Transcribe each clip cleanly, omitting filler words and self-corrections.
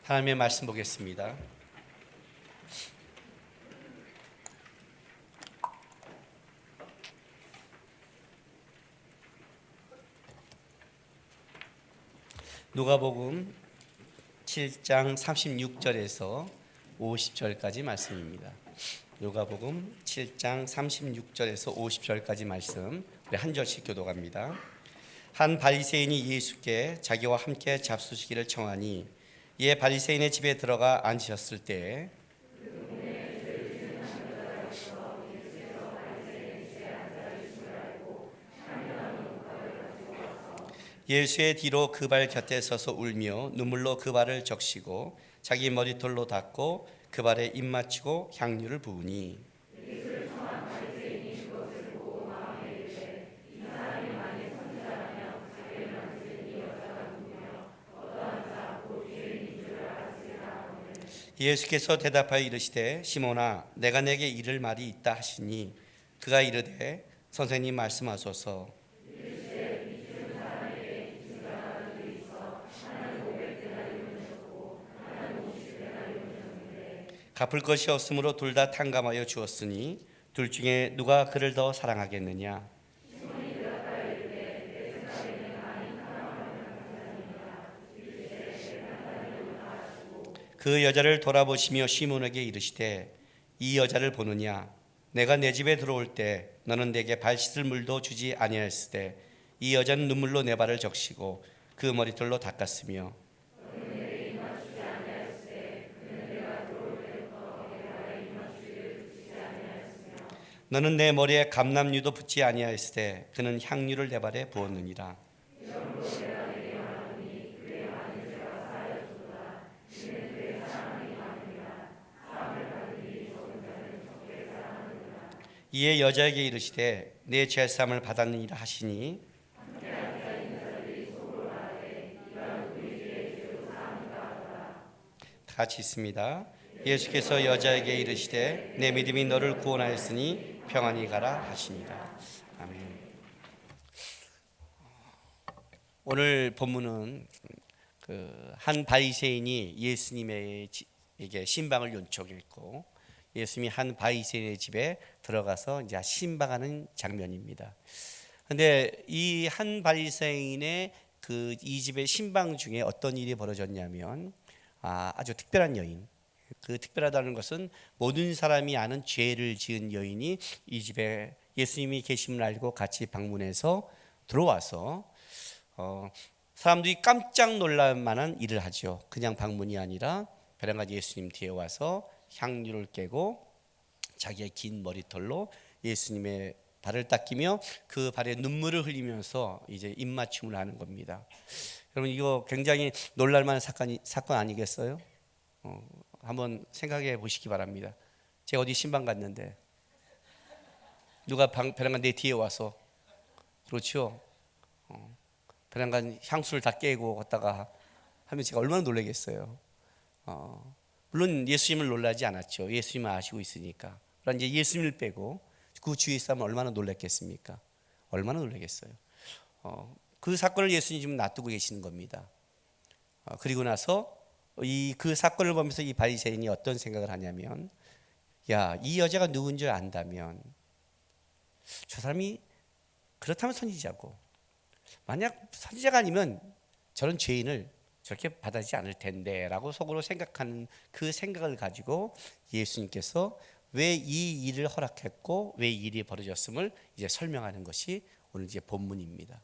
하나님의 말씀 보겠습니다. 누가복음 7장 36절에서 50절까지 말씀입니다. 누가복음 7장 36절에서 50절까지 말씀, 우리 한 절씩 교독합니다. 한 바리새인이 예수께 자기와 함께 잡수시기를 청하니 이에 바리새인의 집에 들어가 앉으셨을 때 예수의 뒤로 그 발 곁에 서서 울며 눈물로 그 발을 적시고 자기 머리털로 닦고 그 발에 입 맞추고 향유를 부으니 예수께서 대답하여 이르시되 시몬아 내가 내게 이를 말이 있다 하시니 그가 이르되 선생님 말씀하소서. 갚을 것이 없으므로 둘 다 탕감하여 주었으니 둘 중에 누가 그를 더 사랑하겠느냐. 그 여자를 돌아보시며 시몬에게 이르시되 이 여자를 보느냐. 내가 내 집에 들어올 때 너는 내게 발 씻을 물도 주지 아니하였으되 이 여자는 눈물로 내 발을 적시고 그 머리털로 닦았으며 너는 내 머리에 감람유도 붓지 아니하였으되 그는 향유를 내 발에 부었느니라. 이에 여자에게 이르시되 내 죄사함을 받았느니라 하시니 다 같이 있습니다. 예수께서 여자에게 이르시되 내 믿음이 너를 구원하였으니 평안히 가라 하시니라. 아멘. 오늘 본문은 한 바리새인이 예수님에게 신방을 요청했고 예수님이 한 바리새인의 집에 들어가서 이제 신방하는 장면입니다. 그런데 이 한 바리새인의 이 집의 신방 중에 어떤 일이 벌어졌냐면 아주 특별한 여인. 그 특별하다는 것은 모든 사람이 아는 죄를 지은 여인이 이 집에 예수님이 계심을 알고 같이 방문해서 들어와서 사람들이 깜짝 놀랄 만한 일을 하죠. 그냥 방문이 아니라 베란가 예수님 뒤에 와서 향유를 깨고 자기의 긴 머리털로 예수님의 발을 닦이며 그 발에 눈물을 흘리면서 이제 입맞춤을 하는 겁니다. 여러분 이거 굉장히 놀랄만한 사건 아니겠어요? 한번 생각해 보시기 바랍니다. 제가 어디 신방 갔는데 누가 베란가 내 뒤에 와서 그렇죠? 베란가 향수를 다 깨고 걷다가 하면 제가 얼마나 놀라겠어요. 물론 예수님을 놀라지 않았죠. 예수님을 아시고 있으니까. 그러나 이제 예수님을 빼고 그 주위에 있으면 얼마나 놀랐겠습니까? 얼마나 놀라겠어요. 그 사건을 예수님 지금 놔두고 계시는 겁니다. 그리고 나서 그 사건을 보면서 이 바리새인이 어떤 생각을 하냐면, 야, 이 여자가 누군 줄 안다면 저 사람이 그렇다면 선지자고, 만약 선지자가 아니면 저런 죄인을 저렇게 받아들이지 않을 텐데 라고 속으로 생각하는 그 생각을 가지고 예수님께서 왜 이 일을 허락했고 왜 이 일이 벌어졌음을 이제 설명하는 것이 오늘 이제 본문입니다.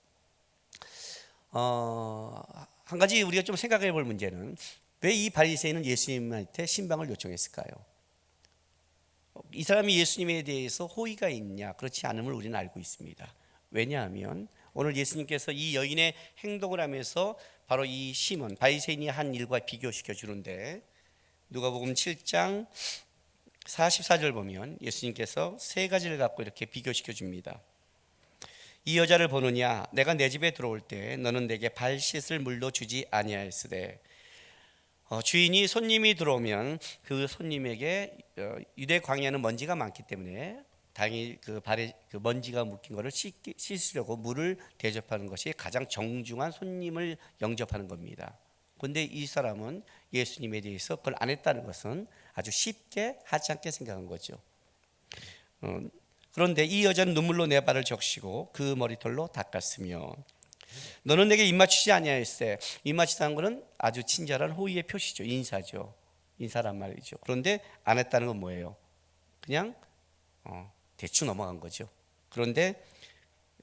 한 가지 우리가 좀 생각해 볼 문제는 왜 이 바리새인은 예수님한테 신방을 요청했을까요? 이 사람이 예수님에 대해서 호의가 있냐? 그렇지 않음을 우리는 알고 있습니다. 왜냐하면 오늘 예수님께서 이 여인의 행동을 하면서 바로 이 시몬 바리새인이 한 일과 비교시켜 주는데 누가복음 7장 44절 보면 예수님께서 세 가지를 갖고 이렇게 비교시켜 줍니다. 이 여자를 보느냐 내가 내 집에 들어올 때 너는 내게 발 씻을 물도 주지 아니하였으되 주인이 손님이 들어오면 그 손님에게 유대 광야는 먼지가 많기 때문에 당연히 그 발에 그 먼지가 묻힌 것을 씻으려고 물을 대접하는 것이 가장 정중한 손님을 영접하는 겁니다. 그런데 이 사람은 예수님에 대해서 그걸 안 했다는 것은 아주 쉽게 하지 않게 생각한 거죠. 그런데 이 여자는 눈물로 내 발을 적시고 그 머리털로 닦았으며 너는 내게 입맞추지 아니하였으되. 입맞추다는 것은 아주 친절한 호의의 표시죠. 인사죠. 인사란 말이죠. 그런데 안 했다는 건 뭐예요? 그냥 대충 넘어간 거죠. 그런데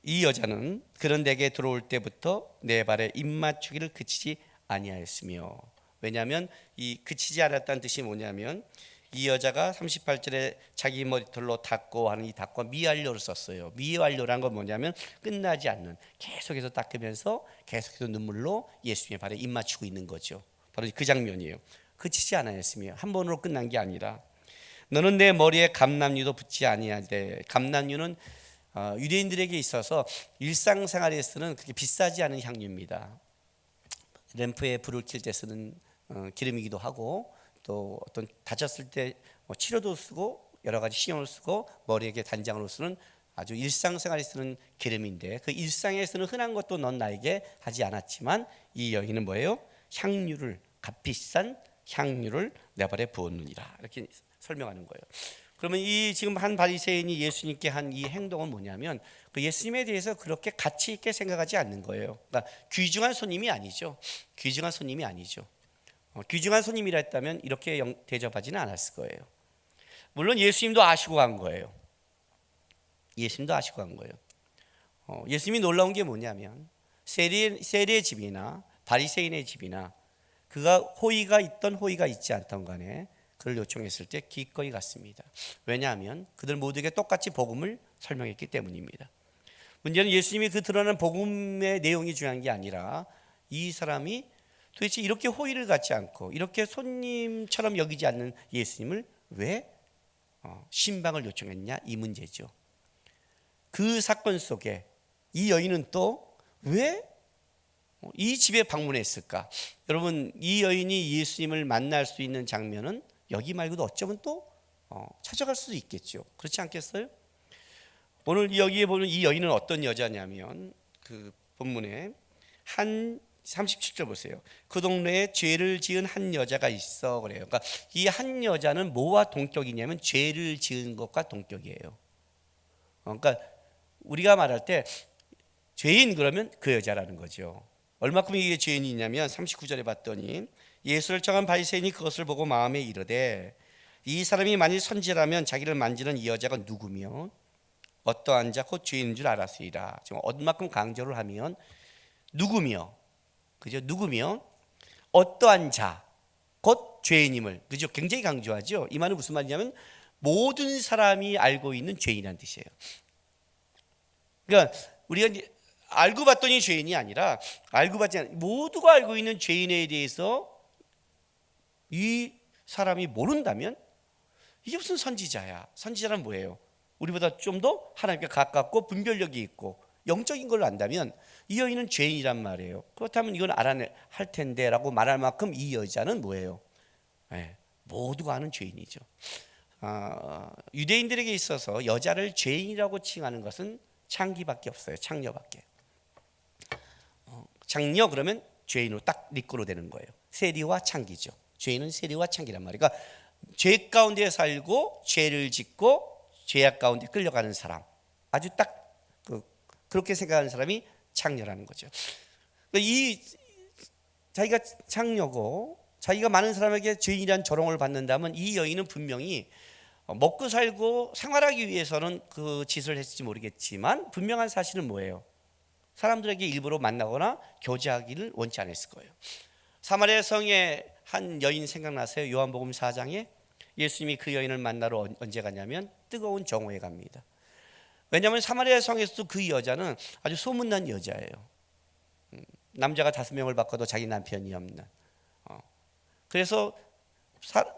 이 여자는 그런 내게 들어올 때부터 내 발에 입맞추기를 그치지 아니하였으며. 왜냐하면 이 그치지 않았다는 뜻이 뭐냐면 이 여자가 38절에 자기 머리털로 닦고 하는 이 닦고 미완료를 썼어요. 미완료란 건 뭐냐면 끝나지 않는, 계속해서 닦으면서 계속해서 눈물로 예수님의 발에 입맞추고 있는 거죠. 바로 그 장면이에요. 그치지 않았으며, 한 번으로 끝난 게 아니라 너는 내 머리에 감람류도 붙지 아니하되. 감람류는 유대인들에게 있어서 일상생활에 쓰는 그렇게 비싸지 않은 향유입니다. 램프에 불을 켤 때 쓰는 기름이기도 하고, 또 어떤 다쳤을 때 치료도 쓰고 여러 가지 신용을 쓰고 머리에게 단장으로 쓰는 아주 일상생활에 쓰는 기름인데, 그 일상에 쓰는 흔한 것도 넌 나에게 하지 않았지만 이 여인은 뭐예요? 향유를, 값비싼 향유를 내 발에 부었느니라, 이렇게 설명하는 거예요. 그러면 이 지금 한 바리새인이 예수님께 한 이 행동은 뭐냐면 그 예수님에 대해서 그렇게 가치 있게 생각하지 않는 거예요. 그러니까 귀중한 손님이 아니죠. 귀중한 손님이 아니죠. 귀중한 손님이라 했다면 이렇게 대접하지는 않았을 거예요. 물론 예수님도 아시고 간 거예요. 예수님도 아시고 간 거예요. 예수님이 놀라운 게 뭐냐면 세리의 집이나 바리새인의 집이나 그가 호의가 있던 호의가 있지 않던 간에 그를 요청했을 때 기꺼이 갔습니다. 왜냐하면 그들 모두에게 똑같이 복음을 설명했기 때문입니다. 문제는 예수님이 그 드러난 복음의 내용이 중요한 게 아니라 이 사람이 도대체 이렇게 호의를 갖지 않고 이렇게 손님처럼 여기지 않는 예수님을 왜 신방을 요청했냐, 이 문제죠. 그 사건 속에 이 여인은 또 왜 이 집에 방문했을까? 여러분, 이 여인이 예수님을 만날 수 있는 장면은 여기 말고도 어쩌면 또 찾아갈 수도 있겠죠. 그렇지 않겠어요? 오늘 여기에 보는 이 여인은 어떤 여자냐면 그 본문에 한 37절 보세요. 그 동네에 죄를 지은 한 여자가 있어 그래요. 그러니까 이 한 여자는 뭐와 동격이냐면 죄를 지은 것과 동격이에요. 그러니까 우리가 말할 때 죄인 그러면 그 여자라는 거죠. 얼마큼 이게 죄인이냐면 39절에 봤더니 예수를 청한 바리새인이 그것을 보고 마음에 이르되 이 사람이 만일 선지라면 자기를 만지는 이 여자가 누구며 어떠한 자 곧 죄인인 줄 알았으리라. 지금 얼마큼 강조를 하면 누구며, 그죠? 누구며 어떠한 자 곧 죄인임을, 그죠? 굉장히 강조하죠. 이 말은 무슨 말이냐면 모든 사람이 알고 있는 죄인이라는 뜻이에요. 그러니까 우리가 이제 알고 봤더니 죄인이 아니라 알고 봤지 않은 모두가 알고 있는 죄인에 대해서 이 사람이 모른다면 이게 무슨 선지자야? 선지자는 뭐예요? 우리보다 좀 더 하나님께 가깝고 분별력이 있고 영적인 걸 안다면 이 여인은 죄인이란 말이에요. 그렇다면 이건 알아낼 할 텐데 라고 말할 만큼 이 여자는 뭐예요? 모두가 아는 죄인이죠. 유대인들에게 있어서 여자를 죄인이라고 칭하는 것은 창기밖에 없어요. 창녀밖에. 창녀 그러면 죄인으로 딱 리꼬로 되는 거예요. 세리와 창기죠. 죄인은 세리와 창기란 말이에요. 그러니까 죄 가운데 살고 죄를 짓고 죄악 가운데 끌려가는 사람, 아주 딱 그렇게 생각하는 사람이 창녀라는 거죠. 이 자기가 창녀고 자기가 많은 사람에게 죄인이란 조롱을 받는다면 이 여인은 분명히 먹고 살고 생활하기 위해서는 그 짓을 했을지 모르겠지만 분명한 사실은 뭐예요? 사람들에게 일부러 만나거나 교제하기를 원치 않았을 거예요. 사마리아 성에 한 여인 생각나세요? 요한복음 4장에 예수님이 그 여인을 만나러 언제 가냐면 뜨거운 정오에 갑니다. 왜냐하면 사마리아 성에서도 그 여자는 아주 소문난 여자예요. 남자가 5명을 바꿔도 자기 남편이 없는. 그래서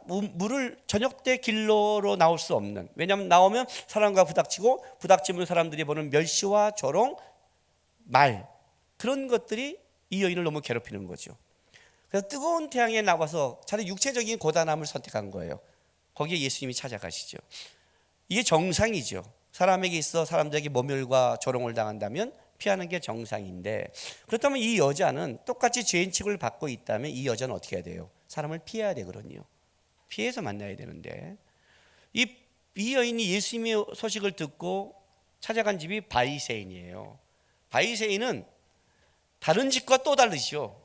물을 저녁 때 길로로 나올 수 없는, 왜냐하면 나오면 사람과 부닥치고 부닥치면 사람들이 보는 멸시와 조롱, 말, 그런 것들이 이 여인을 너무 괴롭히는 거죠. 그래서 뜨거운 태양에 나와서 차라리 육체적인 고단함을 선택한 거예요. 거기에 예수님이 찾아가시죠. 이게 정상이죠. 사람에게 있어 사람들에게 모멸과 조롱을 당한다면 피하는 게 정상인데, 그렇다면 이 여자는 똑같이 죄인 취급을 받고 있다면 이 여자는 어떻게 해야 돼요? 사람을 피해야 되거든요. 피해서 만나야 되는데, 이 여인이 예수님의 소식을 듣고 찾아간 집이 바리새인이에요. 바리새인은 다른 집과 또 다르죠.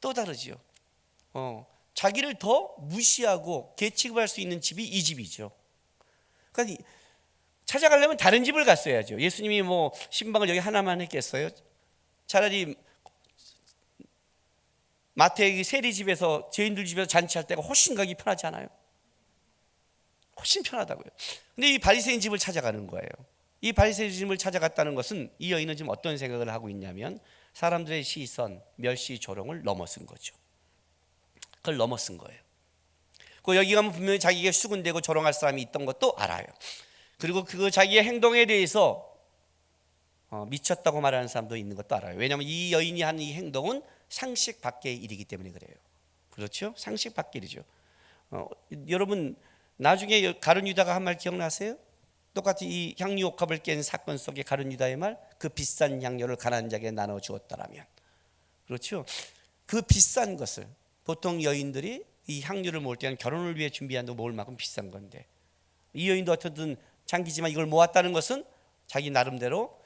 또 다르죠. 자기를 더 무시하고 개취급할 수 있는 집이 이 집이죠. 그러니까 찾아가려면 다른 집을 갔어야죠. 예수님이 뭐 신방을 여기 하나만 했겠어요? 차라리 마태의 세리 집에서, 죄인들 집에서 잔치할 때가 훨씬 가기 편하지 않아요? 훨씬 편하다고요. 근데 이 바리새인 집을 찾아가는 거예요. 이 바리새인 집을 찾아갔다는 것은 이 여인은 지금 어떤 생각을 하고 있냐면 사람들의 시선, 멸시, 조롱을 넘어선 거죠. 그걸 넘어선 거예요. 그 여기 가면 분명히 자기가 수군대고 조롱할 사람이 있던 것도 알아요. 그리고 그 자기의 행동에 대해서 미쳤다고 말하는 사람도 있는 것도 알아요. 왜냐하면 이 여인이 한 이 행동은 상식 밖의 일이기 때문에 그래요. 그렇죠? 상식 밖의 일이죠. 여러분 나중에 가룟 유다가 한 말 기억나세요? 똑같이 이 향유 옥합을 깬 사건 속에 가룟 유다의 말, 그 비싼 향료를 가난한 자에게 나눠 주었다라면, 그렇죠? 그 비싼 것을 보통 여인들이 이 향유를 모을 때는 결혼을 위해 준비한다고 모을 만큼 비싼 건데, 이 여인도 어쨌든 장기지만 이걸 모았다는 것은 자기 나름대로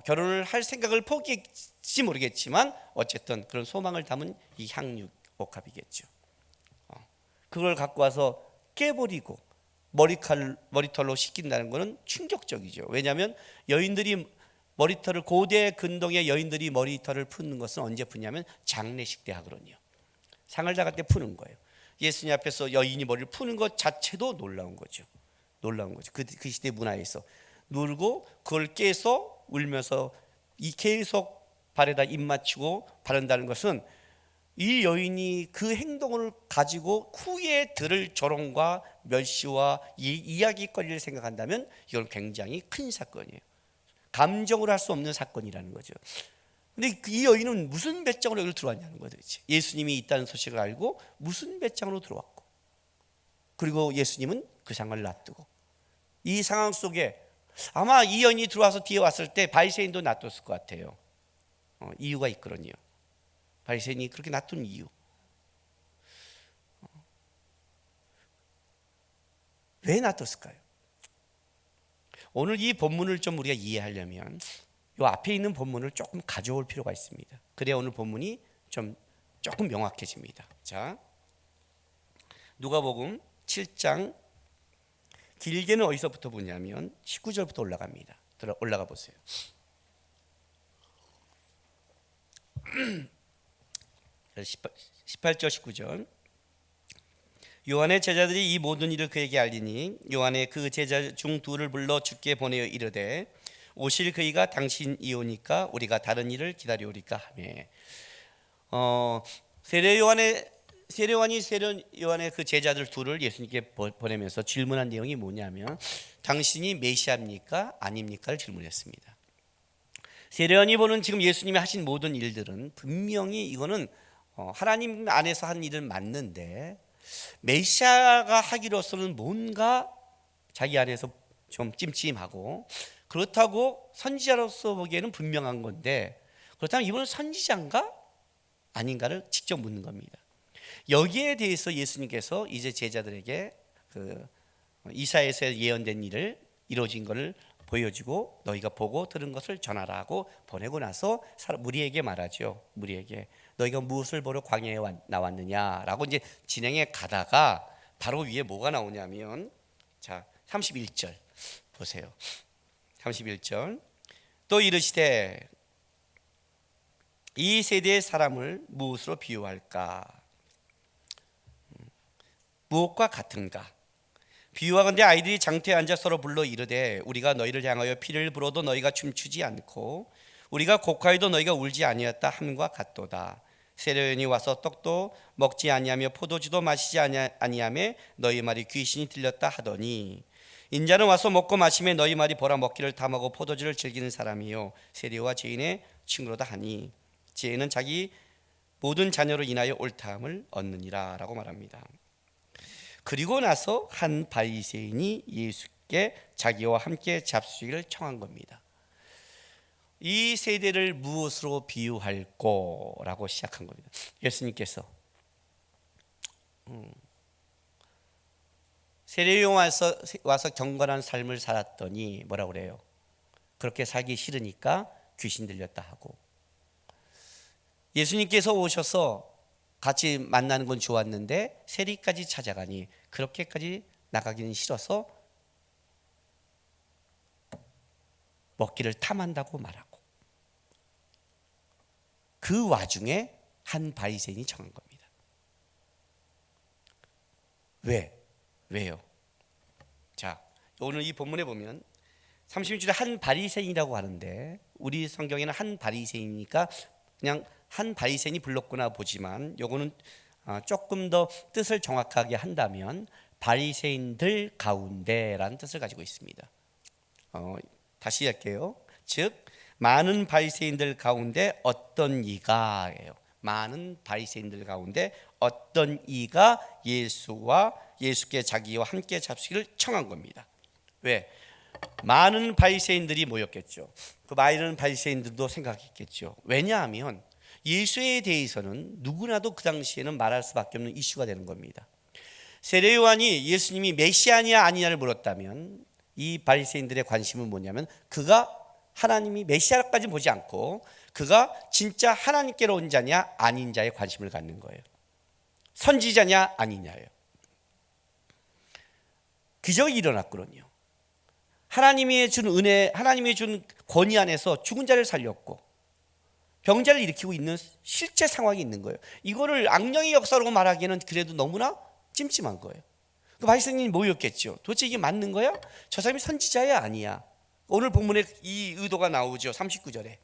결혼을 할 생각을 포기했지 모르겠지만 어쨌든 그런 소망을 담은 이 향유 옥합이겠죠. 그걸 갖고 와서 깨버리고 머리털로 씻긴다는 것은 충격적이죠. 왜냐하면 여인들이 머리털을, 고대 근동의 여인들이 머리털을 푸는 것은 언제 푸냐면 장례식 때 하거든요. 상을 나갈 때 푸는 거예요. 예수님 앞에서 여인이 머리를 푸는 것 자체도 놀라운 거죠. 놀라운 거죠. 그 시대 문화에서 누르고 그걸 깨서 울면서 이 계속 발에다 입 맞추고 바른다는 것은 이 여인이 그 행동을 가지고 후에 들을 조롱과 멸시와 이야기거리를 생각한다면 이건 굉장히 큰 사건이에요. 감정으로 할 수 없는 사건이라는 거죠. 근데 이 여인은 무슨 배짱으로 여기를 들어왔냐는 거죠. 예수님이 있다는 소식을 알고 무슨 배짱으로 들어왔고, 그리고 예수님은 그 상황을 놔두고, 이 상황 속에 아마 이 여인이 들어와서 뒤에 왔을 때 바리새인도 놔뒀을 것 같아요. 이유가 있거든요. 바리새인이 그렇게 놔둔 이유, 왜 놔뒀을까요? 오늘 이 본문을 좀 우리가 이해하려면 이 앞에 있는 본문을 조금 가져올 필요가 있습니다. 그래야 오늘 본문이 조금 명확해집니다. 자, 누가복음 7장, 길게는 어디서부터 보냐면 19절부터 올라갑니다. 올라가 보세요. 18절 19절. 요한의 제자들이 이 모든 일을 그에게 알리니 요한의 그 제자 중 둘을 불러 주께 보내어 이르되 오실 그이가 당신이오니까 우리가 다른 일을 기다리오리까 하며, 세례 요한의 그 제자들 둘을 예수님께 보내면서 질문한 내용이 뭐냐면 당신이 메시아입니까 아닙니까를 질문했습니다. 세례 요한이 보는 지금 예수님이 하신 모든 일들은 분명히 이거는 하나님 안에서 한 일은 맞는데 메시아가 하기로서는 뭔가 자기 안에서 좀 찜찜하고, 그렇다고 선지자로서 보기에는 분명한 건데, 그렇다면 이분은 선지자인가 아닌가를 직접 묻는 겁니다. 여기에 대해서 예수님께서 이제 제자들에게 그 이사야에서 예언된 일을 이루어진 것을 보여주고 너희가 보고 들은 것을 전하라고 보내고 나서 무리에게 말하죠. 무리에게 너희가 무엇을 보러 광야에 나왔느냐라고 이제 진행해 가다가 바로 위에 뭐가 나오냐면, 자 31절 보세요. 31절. 또 이르시되 이 세대의 사람을 무엇으로 비유할까? 무엇과 같은가? 비유하건대 아이들이 장터에 앉아 서로 불러 이르되 우리가 너희를 향하여 피를 불어도 너희가 춤추지 않고 우리가 곡하여도 너희가 울지 아니었다 함과 같도다. 세례요한이 와서 떡도 먹지 아니하며 포도주도 마시지 아니하며 너희 말이 귀신이 들렸다 하더니 인자는 와서 먹고 마시며 너희 말이 보라 먹기를 탐하고 포도주를 즐기는 사람이요 세리와 죄인의 친구로다 하니 죄인은 자기 모든 자녀로 인하여 옳다함을 얻느니라 라고 말합니다. 그리고 나서 한 바리새인이 예수께 자기와 함께 잡수기를 청한 겁니다. 이 세대를 무엇으로 비유할꼬라고 시작한 겁니다. 예수님께서 세례요한 와서 경건한 삶을 살았더니 뭐라고 그래요? 그렇게 살기 싫으니까 귀신 들렸다 하고, 예수님께서 오셔서 같이 만나는 건 좋았는데 세리까지 찾아가니 그렇게까지 나가기는 싫어서 먹기를 탐한다고 말하고, 그 와중에 한 바리새인이 정한 겁니다. 왜요? 자, 오늘 이 본문에 보면 36절에 한 바리새인이라고 하는데, 우리 성경에는 한 바리새인이니까 그냥 한 바리새인이 불렀구나 보지만, 요거는 조금 더 뜻을 정확하게 한다면 바리새인들 가운데라는 뜻을 가지고 있습니다. 다시 할게요. 즉 많은 바리새인들 가운데 어떤 이가예요. 많은 바리새인들 가운데 어떤 이가 예수께 자기와 함께 잡수기를 청한 겁니다. 왜? 많은 바리새인들이 모였겠죠. 그 많은 바리새인들도 생각했겠죠. 왜냐하면 예수에 대해서는 누구나도 그 당시에는 말할 수밖에 없는 이슈가 되는 겁니다. 세례 요한이 예수님이 메시아냐 아니냐를 물었다면, 이 바리새인들의 관심은 뭐냐면 그가 하나님이 메시아까지 보지 않고 그가 진짜 하나님께로 온 자냐 아닌 자에 관심을 갖는 거예요. 선지자냐 아니냐예요. 기적이 일어났거든요. 하나님이 준 은혜, 하나님이 준 권위 안에서 죽은 자를 살렸고 병자를 일으키고 있는 실제 상황이 있는 거예요. 이거를 악령의 역사로 말하기에는 그래도 너무나 찜찜한 거예요. 그 바리새인이 모였겠죠. 도대체 이게 맞는 거야? 저 사람이 선지자야 아니야? 오늘 본문에 이 의도가 나오죠. 39절에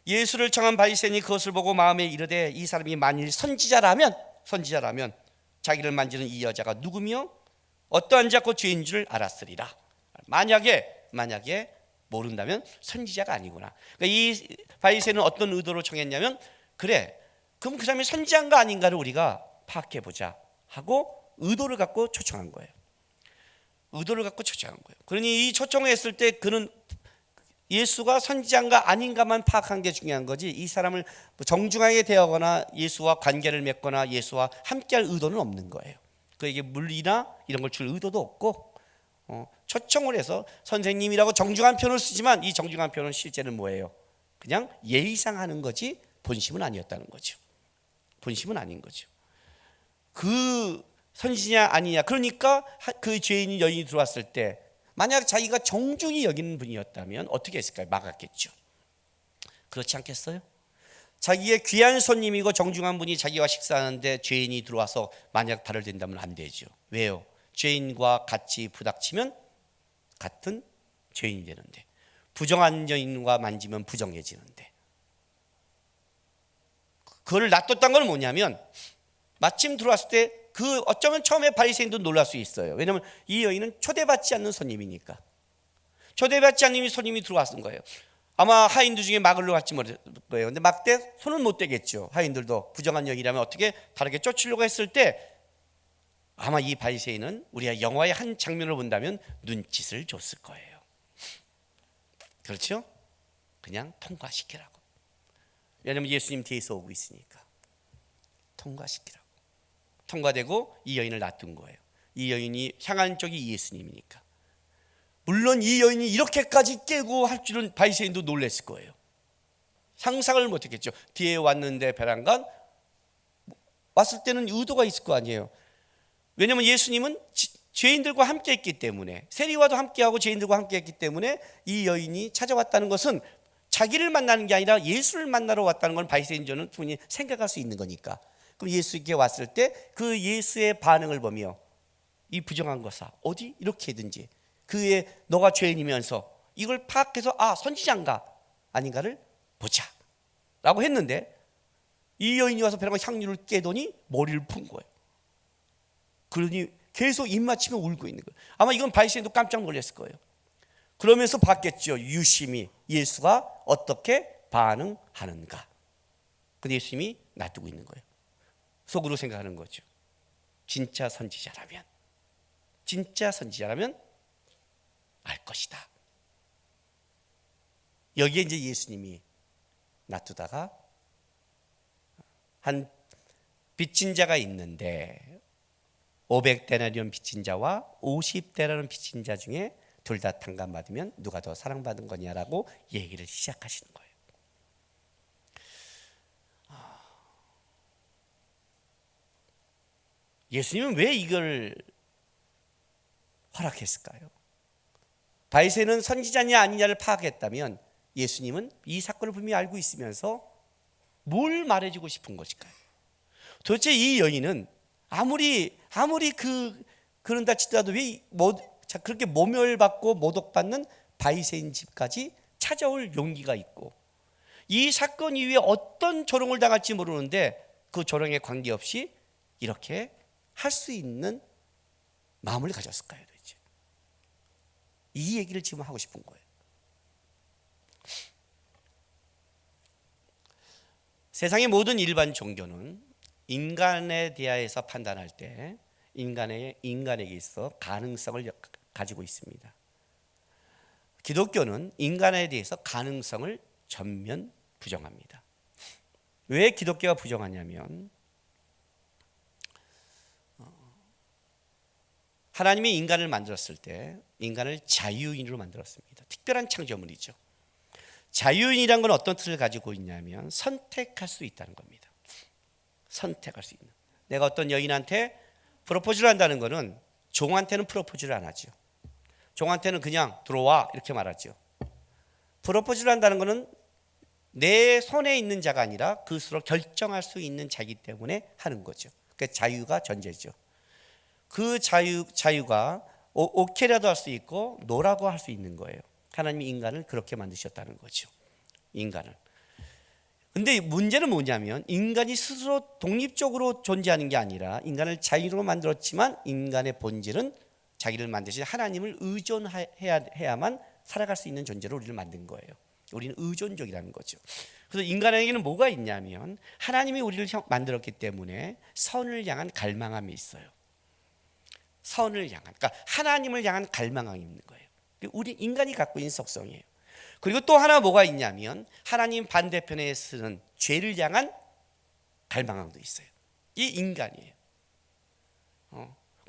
예수를 청한 바리새인이 그것을 보고 마음에 이르되, 이 사람이 만일 선지자라면 자기를 만지는 이 여자가 누구며 어떠한 자고 죄인 줄 알았으리라. 만약에 모른다면 선지자가 아니구나. 그러니까 이 바리새인은 어떤 의도로 청했냐면, 그래, 그럼 그 사람이 선지자인가 아닌가를 우리가 파악해 보자 하고 의도를 갖고 초청한 거예요. 그러니 이 초청을 했을 때 그는 예수가 선지자인가 아닌가만 파악한 게 중요한 거지, 이 사람을 정중하게 대하거나 예수와 관계를 맺거나 예수와 함께할 의도는 없는 거예요. 그에게 물이나 이런 걸 줄 의도도 없고, 초청을 해서 선생님이라고 정중한 표현을 쓰지만 이 정중한 표현은 실제는 뭐예요? 그냥 예의상 하는 거지 본심은 아니었다는 거죠. 본심은 아닌 거죠. 그 선지자 아니냐. 그러니까 그 죄인이 여인이 들어왔을 때 만약 자기가 정중히 여기는 분이었다면 어떻게 했을까요? 막았겠죠. 그렇지 않겠어요? 자기의 귀한 손님이고 정중한 분이 자기와 식사하는데 죄인이 들어와서 만약 발을 댄다면 안 되죠. 왜요? 죄인과 같이 부닥치면 같은 죄인이 되는데, 부정한 여인과 만지면 부정해지는데, 그걸 놔뒀다는 건 뭐냐면, 마침 들어왔을 때 그 어쩌면 처음에 바리새인도 놀랄 수 있어요. 왜냐하면 이 여인은 초대받지 않는 손님이니까. 초대받지 않는 손님이 들어왔은 거예요. 아마 하인들 중에 막으러 갈지 모를 거예요. 근데 막대 손은 못 대겠죠. 하인들도 부정한 여인이라면 어떻게 다르게 쫓으려고 했을 때 아마 이 바리새인은 우리가 영화의 한 장면을 본다면 눈짓을 줬을 거예요. 그렇죠? 그냥 통과시키라고. 왜냐하면 예수님 뒤에서 오고 있으니까 통과시키라고. 통과되고 이 여인을 놔둔 거예요. 이 여인이 향한 쪽이 예수님이니까. 물론 이 여인이 이렇게까지 깨고 할 줄은 바리새인도 놀랐을 거예요. 상상을 못했겠죠. 뒤에 왔는데 베란간 왔을 때는 의도가 있을 거 아니에요. 왜냐하면 예수님은 죄인들과 함께 했기 때문에, 세리와도 함께하고 죄인들과 함께 했기 때문에 이 여인이 찾아왔다는 것은 자기를 만나는 게 아니라 예수를 만나러 왔다는 건 바리새인들은 분명히 생각할 수 있는 거니까. 그럼 예수께 왔을 때 그 예수의 반응을 보며 이 부정한 거사 어디 이렇게든지 그의 너가 죄인이면서 이걸 파악해서 선지자인가 아닌가를 보자 라고 했는데, 이 여인이 와서 베란간 향유를 깨더니 머리를 푼 거예요. 그러니 계속 입맞추며 울고 있는 거예요. 아마 이건 바리새인도 깜짝 놀랐을 거예요. 그러면서 봤겠죠. 유심히 예수가 어떻게 반응하는가. 근데 예수님이 놔두고 있는 거예요. 속으로 생각하는 거죠. 진짜 선지자라면 알 것이다. 여기에 이제 예수님이 놔두다가 한 빚진 자가 있는데 500데나리온 빚진 자와 50데나리온 빚진 자 중에 둘 다 탕감받으면 누가 더 사랑받은 거냐라고 얘기를 시작하시는 거예요. 예수님은 왜 이걸 허락했을까요? 바리새인은 선지자냐 아니냐를 파악했다면 예수님은 이 사건을 분명히 알고 있으면서 뭘 말해주고 싶은 것일까요? 도대체 이 여인은 아무리 그런다 치더라도 왜 그렇게 모멸받고 모독받는 바리새인 집까지 찾아올 용기가 있고, 이 사건 이후에 어떤 조롱을 당할지 모르는데 그 조롱에 관계없이 이렇게 할 수 있는 마음을 가졌을까요? 도대체 이 얘기를 지금 하고 싶은 거예요. 세상의 모든 일반 종교는 인간에 대하여서 판단할 때 인간에게 있어 가능성을 가지고 있습니다. 기독교는 인간에 대해서 가능성을 전면 부정합니다. 왜 기독교가 부정하냐면, 하나님이 인간을 만들었을 때 인간을 자유인으로 만들었습니다. 특별한 창조물이죠. 자유인이란 건 어떤 틀을 가지고 있냐면 선택할 수 있다는 겁니다. 선택할 수 있는. 내가 어떤 여인한테 프로포즈를 한다는 것은 종한테는 프로포즈를 안 하죠. 종한테는 그냥 들어와 이렇게 말하죠. 프로포즈를 한다는 것은 내 손에 있는 자가 아니라 그스스로 결정할 수 있는 자이기 때문에 하는 거죠. 그러니까 자유가 전제죠. 그 자유가 오케이라도 할 수 있고 노라고 할 수 있는 거예요. 하나님이 인간을 그렇게 만드셨다는 거죠. 인간을. 근데 문제는 뭐냐면 인간이 스스로 독립적으로 존재하는 게 아니라 인간을 자유로 만들었지만 인간의 본질은 자기를 만드신 하나님을 의존해야만 살아갈 수 있는 존재로 우리를 만든 거예요. 우리는 의존적이라는 거죠. 그래서 인간에게는 뭐가 있냐면 하나님이 우리를 만들었기 때문에 선을 향한 갈망함이 있어요. 선을 향한, 그러니까 하나님을 향한 갈망함이 있는 거예요. 우리 인간이 갖고 있는 속성이에요. 그리고 또 하나 뭐가 있냐면 하나님 반대편에 쓰는 죄를 향한 갈망함도 있어요. 이 인간이에요.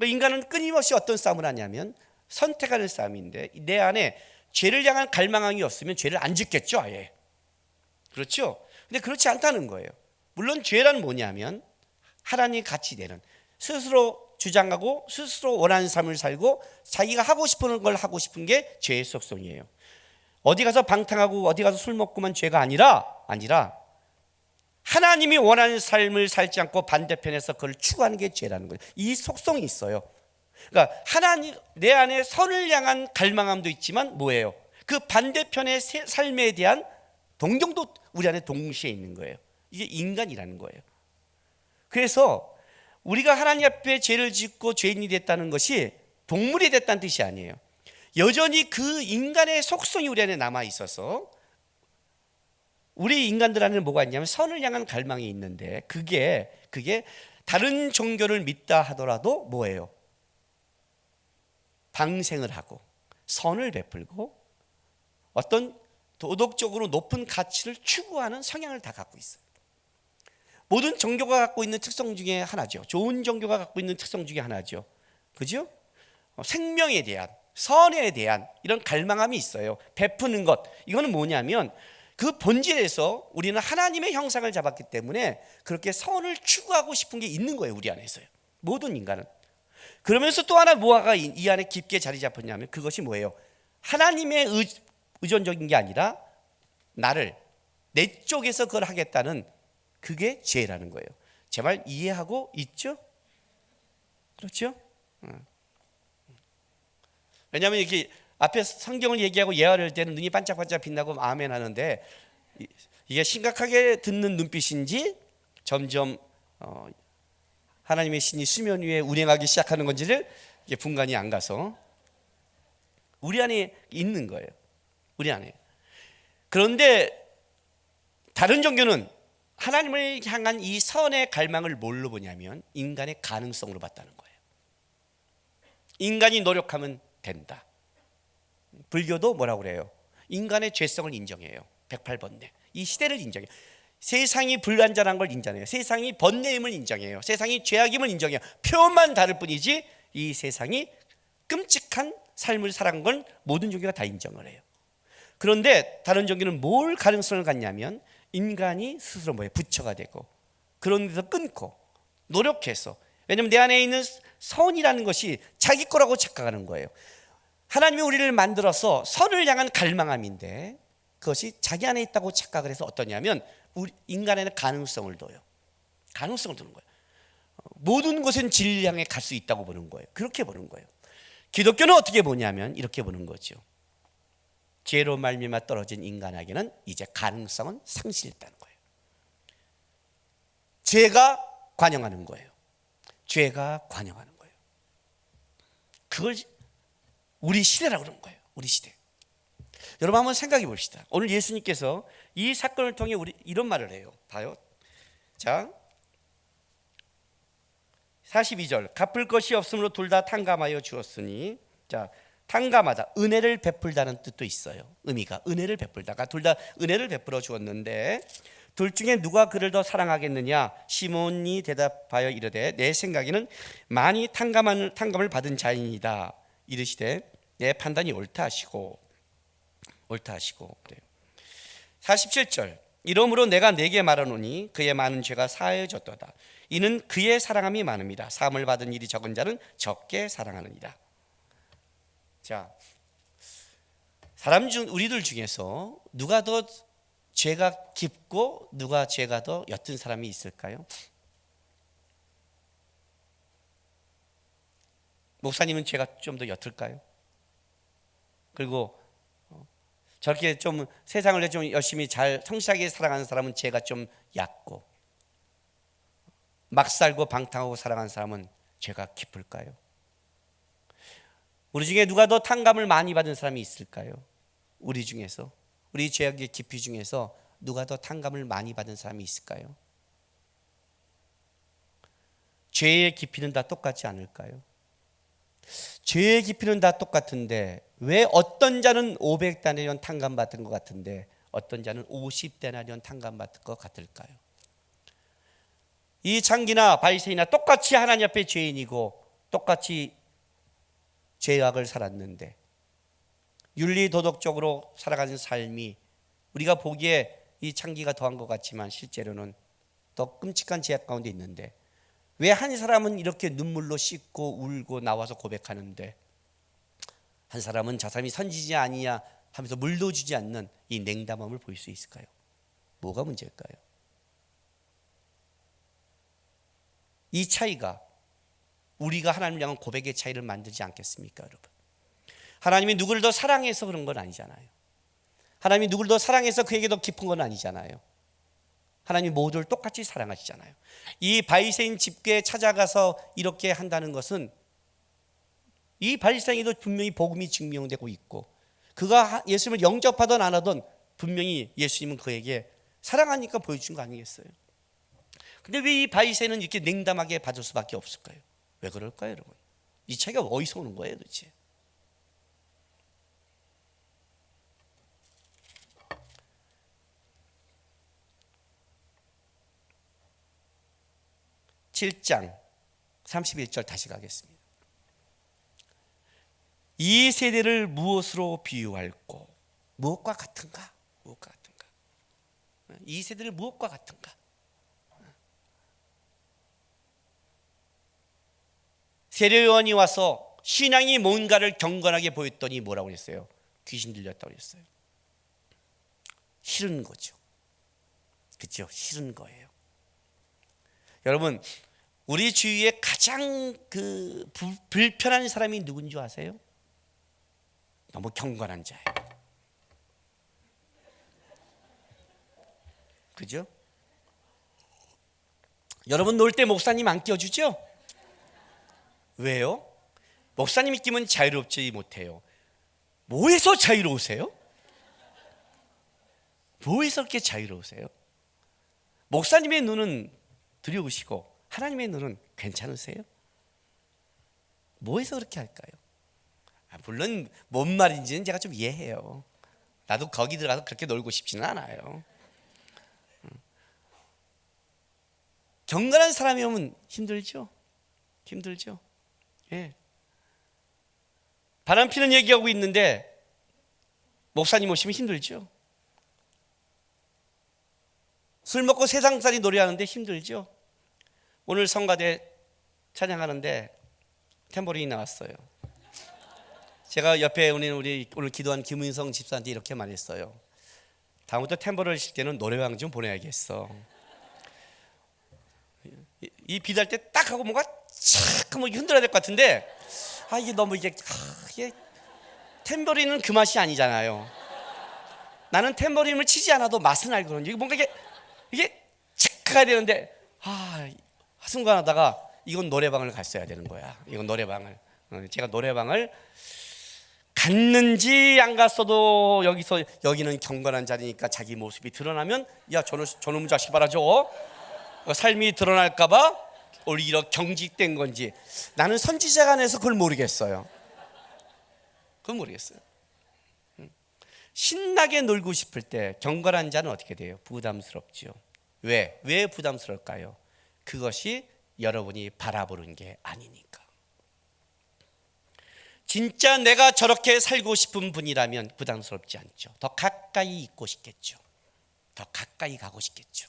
인간은 끊임없이 어떤 싸움을 하냐면 선택하는 싸움인데, 내 안에 죄를 향한 갈망함이 없으면 죄를 안 짓겠죠, 아예. 그렇죠? 근데 그렇지 않다는 거예요. 물론 죄란 뭐냐면 하나님이 같이 되는, 스스로 주장하고 스스로 원하는 삶을 살고 자기가 하고 싶은 걸 하고 싶은 게 죄의 속성이에요. 어디 가서 방탕하고 어디 가서 술 먹고만 죄가 아니라 하나님이 원하는 삶을 살지 않고 반대편에서 그걸 추구하는 게 죄라는 거예요. 이 속성이 있어요. 그러니까 하나님, 내 안에 선을 향한 갈망함도 있지만 뭐예요? 그 반대편의 삶에 대한 동경도 우리 안에 동시에 있는 거예요. 이게 인간이라는 거예요. 그래서 우리가 하나님 앞에 죄를 짓고 죄인이 됐다는 것이 동물이 됐다는 뜻이 아니에요. 여전히 그 인간의 속성이 우리 안에 남아 있어서 우리 인간들 안에는 뭐가 있냐면 선을 향한 갈망이 있는데, 그게 다른 종교를 믿다 하더라도 뭐예요? 방생을 하고 선을 베풀고 어떤 도덕적으로 높은 가치를 추구하는 성향을 다 갖고 있어요. 모든 종교가 갖고 있는 특성 중에 하나죠. 좋은 종교가 갖고 있는 특성 중에 하나죠. 그죠? 생명에 대한, 선에 대한 이런 갈망함이 있어요. 베푸는 것. 이거는 뭐냐면 그 본질에서 우리는 하나님의 형상을 잡았기 때문에 그렇게 선을 추구하고 싶은 게 있는 거예요. 우리 안에서요. 모든 인간은. 그러면서 또 하나 뭐가 이 안에 깊게 자리 잡혔냐면 그것이 뭐예요? 하나님의 의존적인 게 아니라 나를, 내 쪽에서 그걸 하겠다는, 그게 죄라는 거예요. 제발 이해하고 있죠? 그렇죠? 왜냐하면 이렇게 앞에 성경을 얘기하고 예화를 할 때는 눈이 반짝반짝 빛나고 아멘 하는데, 이게 심각하게 듣는 눈빛인지 점점 하나님의 신이 수면 위에 운행하기 시작하는 건지를 이게 분간이 안 가서 우리 안에 있는 거예요. 우리 안에. 그런데 다른 종교는 하나님을 향한 이 선의 갈망을 뭘로 보냐면 인간의 가능성으로 봤다는 거예요. 인간이 노력하면 된다. 불교도 뭐라고 그래요? 인간의 죄성을 인정해요. 108번뇌. 이 시대를 인정해요. 세상이 불완전한 걸 인정해요. 세상이 번뇌임을 인정해요. 세상이 죄악임을 인정해요. 표현만 다를 뿐이지 이 세상이 끔찍한 삶을 살아간 건 모든 종교가 다 인정을 해요. 그런데 다른 종교는 뭘 가능성을 갖냐면 인간이 스스로 부처가 되고 그런 데서 끊고 노력해서, 왜냐하면 내 안에 있는 선이라는 것이 자기 거라고 착각하는 거예요. 하나님이 우리를 만들어서 선을 향한 갈망함인데 그것이 자기 안에 있다고 착각을 해서 어떠냐면 우리 인간에는 가능성을 둬요. 가능성을 두는 거예요. 모든 것은 진리 향해 갈 수 있다고 보는 거예요. 그렇게 보는 거예요. 기독교는 어떻게 보냐면 이렇게 보는 거죠. 죄로 말미암아 떨어진 인간에게는 이제 가능성은 상실했다는 거예요. 죄가 관영하는 거예요. 죄가 관영하는 거예요. 그걸 우리 시대라고 그러는 거예요. 우리 시대. 여러분 한번 생각해 봅시다. 오늘 예수님께서 이 사건을 통해 우리 이런 말을 해요. 봐요. 자, 42절. 갚을 것이 없으므로 둘 다 탕감하여 주었으니, 자, 탕감하다, 은혜를 베풀다는 뜻도 있어요. 의미가 은혜를 베풀다가 둘 다 은혜를 베풀어 주었는데 둘 중에 누가 그를 더 사랑하겠느냐? 시몬이 대답하여 이르되 내 생각에는 많이 탕감을 받은 자이니이다. 이르시되 내 판단이 옳다 하시고 47절. 이러므로 내가 네게 말하노니 그의 많은 죄가 사하여졌도다. 이는 그의 사랑함이 많음이라. 사함을 받은 일이 적은 자는 적게 사랑하느니라. 자, 우리들 중에서 누가 더 죄가 깊고 누가 죄가 더 옅은 사람이 있을까요? 목사님은 죄가 좀 더 옅을까요? 그리고 저렇게 좀 세상을 좀 열심히 잘 성실하게 살아가는 사람은 죄가 좀 얕고, 막 살고 방탕하고 살아가는 사람은 죄가 깊을까요? 우리 중에 누가 더 탕감을 많이 받은 사람이 있을까요? 우리 중에서, 우리 죄악의 깊이 중에서 누가 더 탕감을 많이 받은 사람이 있을까요? 죄의 깊이는 다 똑같지 않을까요? 죄의 깊이는 다 똑같은데 왜 어떤 자는 500데나리온 탕감 받은 것 같은데 어떤 자는 50데나리온 탕감 받은 것 같을까요? 이 창기나 바리새인이나 똑같이 하나님 앞에 죄인이고 똑같이 죄악을 살았는데 윤리 도덕적으로 살아가는 삶이 우리가 보기에 이 창기가 더한 것 같지만 실제로는 더 끔찍한 죄악 가운데 있는데 왜 한 사람은 이렇게 눈물로 씻고 울고 나와서 고백하는데 한 사람은 저 사람이 선지자 아니냐 하면서 물도 주지 않는 이 냉담함을 보일 수 있을까요? 뭐가 문제일까요? 이 차이가 우리가 하나님을 향한 고백의 차이를 만들지 않겠습니까, 여러분? 하나님이 누구를 더 사랑해서 그런 건 아니잖아요. 하나님이 누구를 더 사랑해서 그에게 더 깊은 건 아니잖아요. 하나님이 모두를 똑같이 사랑하시잖아요. 이 바리새인 집궤에 찾아가서 이렇게 한다는 것은 이 바리새인도 분명히 복음이 증명되고 있고 그가 예수님을 영접하든 안 하든 분명히 예수님은 그에게 사랑하니까 보여준 거 아니겠어요? 근데 왜 이 바리새인은 이렇게 냉담하게 받을 수밖에 없을까요? 왜 그럴까요, 여러분? 이 차이가 어디서 오는 거예요, 도대체? (7장) 31절 다시 가겠습니다. 이 세대를 무엇으로 비유할꼬? 무엇과 같은가? 무엇과 같은가? 이 세대를 무엇과 같은가? 세례요한이 와서 신앙이 뭔가를 경건하게 보였더니 뭐라고 했어요? 귀신 들렸다고 했어요. 싫은 거죠. 그렇죠? 싫은 거예요. 여러분, 우리 주위에 가장 불편한 사람이 누군지 아세요? 너무 경건한 자예요. 그죠? 여러분 놀 때 목사님 안 껴주죠? 왜요? 목사님이 끼면 자유롭지 못해요. 뭐에서 자유로우세요? 뭐에서 그렇게 자유로우세요? 목사님의 눈은 두려우시고 하나님의 눈은 괜찮으세요? 뭐에서 그렇게 할까요? 물론 뭔 말인지는 제가 좀 이해해요. 나도 거기 들어가서 그렇게 놀고 싶지는 않아요. 경건한 사람이 오면 힘들죠. 힘들죠. 예. 바람 피는 얘기하고 있는데 목사님 오시면 힘들죠. 술 먹고 세상살이 노래하는데 힘들죠. 오늘 성가대 찬양하는데 탬버린이 나왔어요. 제가 옆에 우리 오늘 기도한 김은성 집사한테 이렇게 말했어요. 다음부터 탬버린을 칠 때는 노래방 좀 보내야겠어. 이 비달 때 딱 하고 뭔가 착 하면 흔들어야 될 것 같은데 이게 너무 이게 탬버린은 그 맛이 아니잖아요. 나는 탬버린을 치지 않아도 맛은 알거든요. 이게 뭔가 이게 착 가야 되는데 순간하다가 이건 노래방을 갔어야 되는 거야. 이건 노래방을 제가 노래방을 갔는지 안 갔어도 여기는 경건한 자리니까 자기 모습이 드러나면 야 저놈 자식 봐라 저거 삶이 드러날까봐 오히려 경직된 건지 나는 선지자가 안에서 그걸 모르겠어요. 그건 모르겠어요. 신나게 놀고 싶을 때 경건한 자는 어떻게 돼요? 부담스럽죠. 왜 부담스러울까요? 그것이 여러분이 바라보는 게 아니니까. 진짜 내가 저렇게 살고 싶은 분이라면 부담스럽지 않죠. 더 가까이 있고 싶겠죠. 더 가까이 가고 싶겠죠.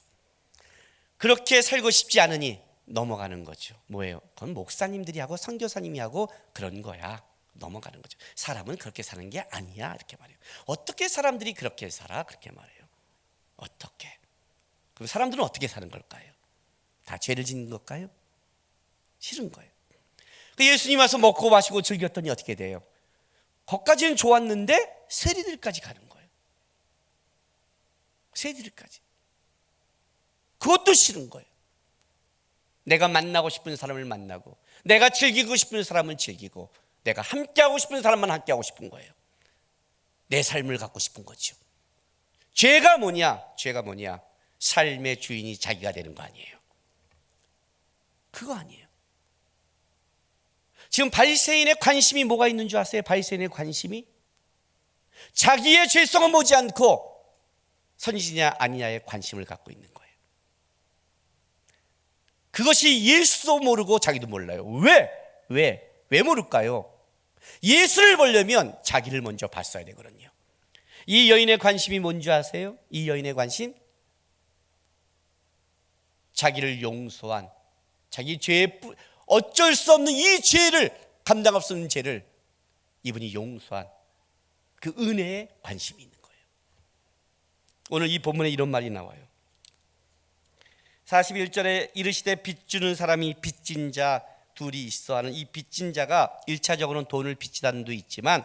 그렇게 살고 싶지 않으니 넘어가는 거죠. 뭐예요? 그건 목사님들이 하고 선교사님이 하고 그런 거야. 넘어가는 거죠. 사람은 그렇게 사는 게 아니야 이렇게 말해요. 어떻게 사람들이 그렇게 살아? 그렇게 말해요. 어떻게? 그럼 사람들은 어떻게 사는 걸까요? 다 죄를 짓는 걸까요? 싫은 거예요. 예수님 와서 먹고 마시고 즐겼더니 어떻게 돼요? 거기까지는 좋았는데 세리들까지 가는 거예요. 세리들까지. 그것도 싫은 거예요. 내가 만나고 싶은 사람을 만나고 내가 즐기고 싶은 사람을 즐기고 내가 함께하고 싶은 사람만 함께하고 싶은 거예요. 내 삶을 갖고 싶은 거죠. 죄가 뭐냐? 삶의 주인이 자기가 되는 거 아니에요. 그거 아니에요. 지금 바리새인의 관심이 뭐가 있는 줄 아세요? 바리새인의 관심이 자기의 죄성은 보지 않고 선지냐 아니냐에 관심을 갖고 있는 거예요. 그것이 예수도 모르고 자기도 몰라요. 왜 모를까요? 예수를 보려면 자기를 먼저 봤어야 되거든요. 이 여인의 관심이 뭔지 아세요? 이 여인의 관심? 자기를 용서한 자기 죄의 어쩔 수 없는 이 죄를 감당할 수 없는 죄를 이분이 용서한 그 은혜에 관심이 있는 거예요. 오늘 이 본문에 이런 말이 나와요. 41절에 이르시되 빚주는 사람이 빚진 자 둘이 있어 하는 이 빚진 자가 1차적으로는 돈을 빚지다는 도 있지만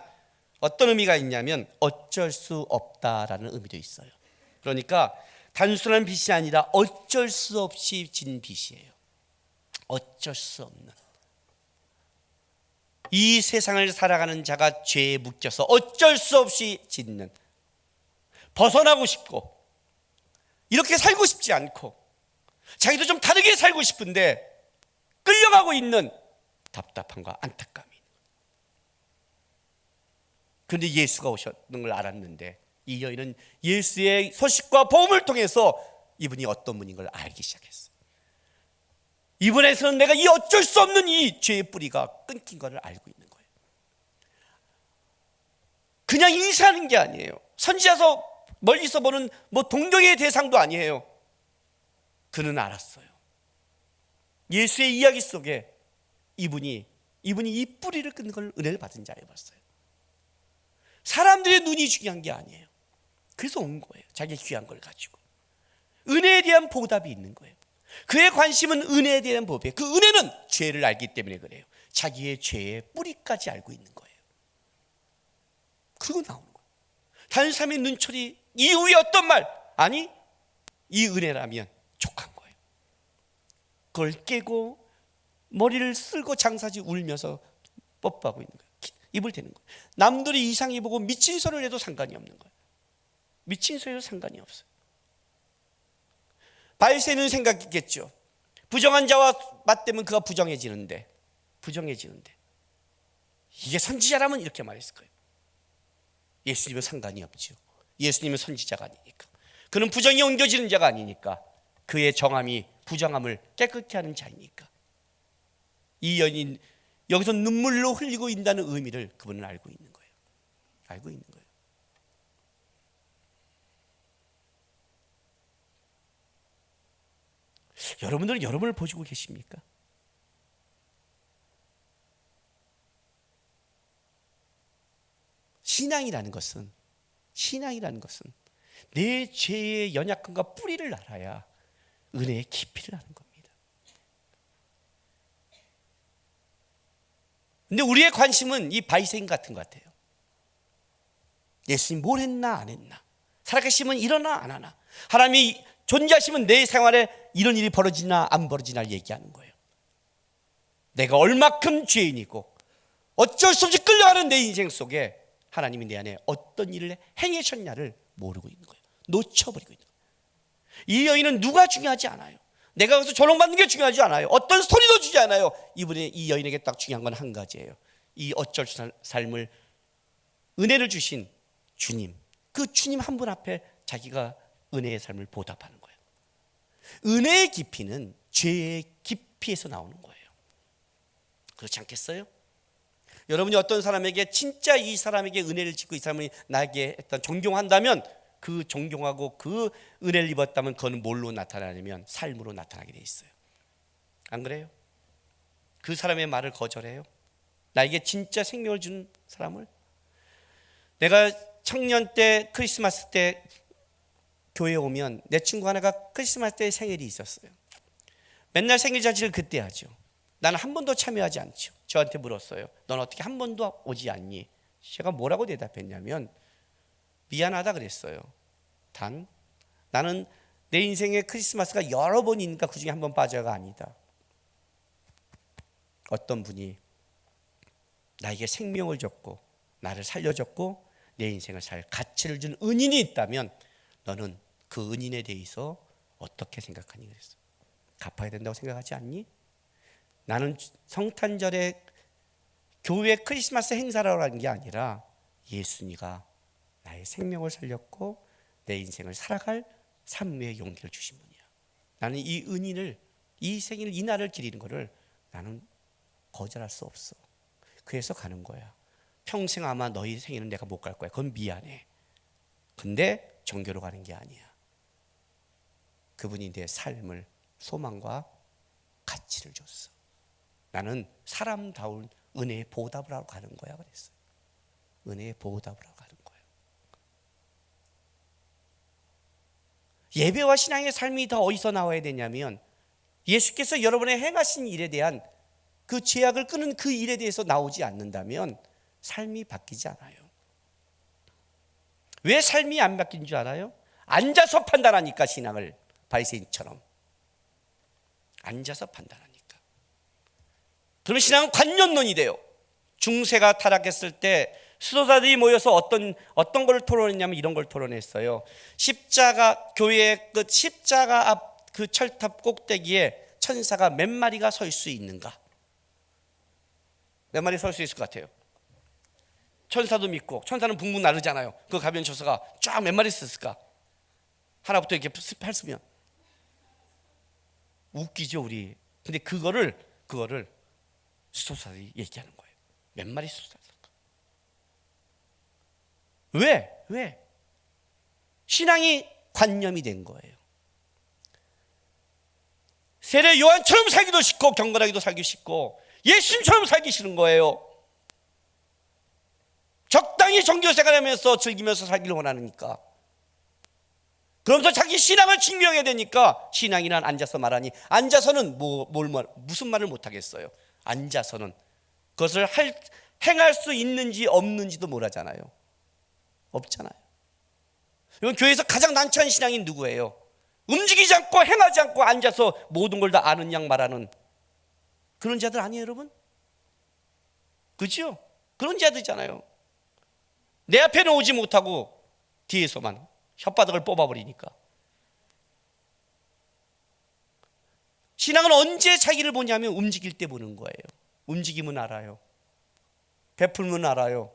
어떤 의미가 있냐면 어쩔 수 없다라는 의미도 있어요. 그러니까 단순한 빚이 아니라 어쩔 수 없이 진 빚이에요. 어쩔 수 없는. 이 세상을 살아가는 자가 죄에 묶여서 어쩔 수 없이 짓는, 벗어나고 싶고 이렇게 살고 싶지 않고 자기도 좀 다르게 살고 싶은데 끌려가고 있는 답답함과 안타까움이. 그런데 예수가 오셨는 걸 알았는데 이 여인은 예수의 소식과 복음을 통해서 이분이 어떤 분인 걸 알기 시작했어요. 이분에서는 내가 이 어쩔 수 없는 이 죄의 뿌리가 끊긴 것을 알고 있는 거예요. 그냥 인사하는 게 아니에요. 선지자서 멀리서 보는 동경의 대상도 아니에요. 그는 알았어요. 예수의 이야기 속에 이분이 이 뿌리를 끊는 걸 은혜를 받은 자였어요. 사람들의 눈이 중요한 게 아니에요. 그래서 온 거예요. 자기의 귀한 걸 가지고. 은혜에 대한 보답이 있는 거예요. 그의 관심은 은혜에 대한 보답이에요. 그 은혜는 죄를 알기 때문에 그래요. 자기의 죄의 뿌리까지 알고 있는 거예요. 그거 나오는 거예요. 다른 사람의 눈초리 이후에 어떤 말, 아니 이 은혜라면 족한 거예요. 그걸 깨고 머리를 쓸고 장사지 울면서 뽀뽀하고 있는 거예요. 입을 대는 거예요. 남들이 이상히 보고 미친 소리를 해도 상관이 없는 거예요. 미친 소리도 상관이 없어요. 바리새인은 생각했겠죠. 부정한 자와 맞대면 그가 부정해지는데 이게 선지자라면 이렇게 말했을 거예요. 예수님은 상관이 없죠. 예수님은 선지자가 아니니까. 그는 부정이 옮겨지는 자가 아니니까. 그의 정함이 부정함을 깨끗게 하는 자이니까. 이 여인이 여기서 눈물로 흘리고 있다는 의미를 그분은 알고 있는 거예요. 알고 있는 거예요. 여러분들은 여러분을 보시고 계십니까? 신앙이라는 것은 내 죄의 연약함과 뿌리를 알아야 은혜의 깊이를 아는 겁니다. 근데 우리의 관심은 이 바리새인 같은 것 같아요. 예수님 뭘 했나 안 했나, 살아계시면 일어나 안 하나, 하나님이 존재하시면 내 생활에 이런 일이 벌어지나 안 벌어지나 얘기하는 거예요. 내가 얼마큼 죄인이고 어쩔 수 없이 끌려가는 내 인생 속에 하나님이 내 안에 어떤 일을 행하셨냐를 모르고 있는 거예요. 놓쳐버리고 있는 거예요. 이 여인은 누가 중요하지 않아요. 내가 거기서 조롱받는 게 중요하지 않아요. 어떤 스토리도 주지 않아요. 이 여인에게 딱 중요한 건 한 가지예요. 이 어쩔 수 삶을 은혜를 주신 주님, 그 주님 한 분 앞에 자기가 은혜의 삶을 보답하는 거예요. 은혜의 깊이는 죄의 깊이에서 나오는 거예요. 그렇지 않겠어요? 여러분이 어떤 사람에게 진짜 이 사람에게 은혜를 짓고 이 사람이 나에게 했던 존경한다면, 그 존경하고 그 은혜를 입었다면 그거는 뭘로 나타나냐면 삶으로 나타나게 돼 있어요. 안 그래요? 그 사람의 말을 거절해요? 나에게 진짜 생명을 준 사람을? 내가 청년 때 크리스마스 때 교회에 오면 내 친구 하나가 크리스마스 때 생일이 있었어요. 맨날 생일 잔치를 그때 하죠. 나는 한 번도 참여하지 않죠. 저한테 물었어요. 넌 어떻게 한 번도 오지 않니? 제가 뭐라고 대답했냐면 미안하다 그랬어요. 단 나는 내 인생에 크리스마스가 여러 번 있으니까 그중에 한 번 빠져가 아니다. 어떤 분이 나에게 생명을 줬고 나를 살려줬고 내 인생을 살 가치를 준 은인이 있다면 너는 그 은인에 대해서 어떻게 생각하니? 그랬어. 갚아야 된다고 생각하지 않니? 나는 성탄절에 교회 크리스마스 행사라고 하는 게 아니라 예수님이 나의 생명을 살렸고 내 인생을 살아갈 삶의 용기를 주신 분이야. 나는 이 은인을, 이 생일 이 날을 기리는 거를 나는 거절할 수 없어. 그래서 가는 거야. 평생 아마 너희 생일은 내가 못 갈 거야. 그건 미안해. 근데 정교로 가는 게 아니야. 그분이 내 삶을 소망과 가치를 줬어. 나는 사람다운 은혜의 보답을 하러 가는 거야. 그랬어요. 은혜의 보답을 하러 가는 거예요. 예배와 신앙의 삶이 다 어디서 나와야 되냐면 예수께서 여러분의 행하신 일에 대한 그 죄악을 끄는 그 일에 대해서 나오지 않는다면 삶이 바뀌지 않아요. 왜 삶이 안 바뀐 줄 알아요? 앉아서 판단하니까. 신앙을 바리새인처럼 앉아서 판단하니까. 그러면 신앙은 관념론이 돼요. 중세가 타락했을 때 수도사들이 모여서 어떤 걸 토론했냐면 이런 걸 토론했어요. 십자가, 교회의 끝 십자가 앞 그 철탑 꼭대기에 천사가 몇 마리가 설 수 있는가? 몇 마리 설 수 있을 것 같아요? 천사도 믿고, 천사는 붕붕 나르잖아요. 그 가면 천사가 쫙 몇 마리 있을까? 하나부터 이렇게 펼으면 웃기죠, 우리. 근데 그거를 수도사들이 얘기하는 거예요. 몇 마리 수도사들까? 왜? 신앙이 관념이 된 거예요. 세례 요한처럼 살기도 싫고 경건하기도 살기 싫고 예수님처럼 살기 싫은 거예요. 적당히 종교생활하면서 즐기면서 살기를 원하니까. 그러면서 자기 신앙을 증명해야 되니까 신앙이란 앉아서 말하니, 앉아서는 무슨 말을 못하겠어요. 앉아서는 그것을 행할 수 있는지 없는지도 모르잖아요. 없잖아요. 이건 교회에서 가장 난처한 신앙이 누구예요? 움직이지 않고 행하지 않고 앉아서 모든 걸 다 아는 양 말하는 그런 자들 아니에요, 여러분? 그렇죠? 그런 자들이잖아요. 내 앞에는 오지 못하고 뒤에서만 혓바닥을 뽑아버리니까. 신앙은 언제 자기를 보냐면 움직일 때 보는 거예요. 움직이면 알아요. 베풀면 알아요.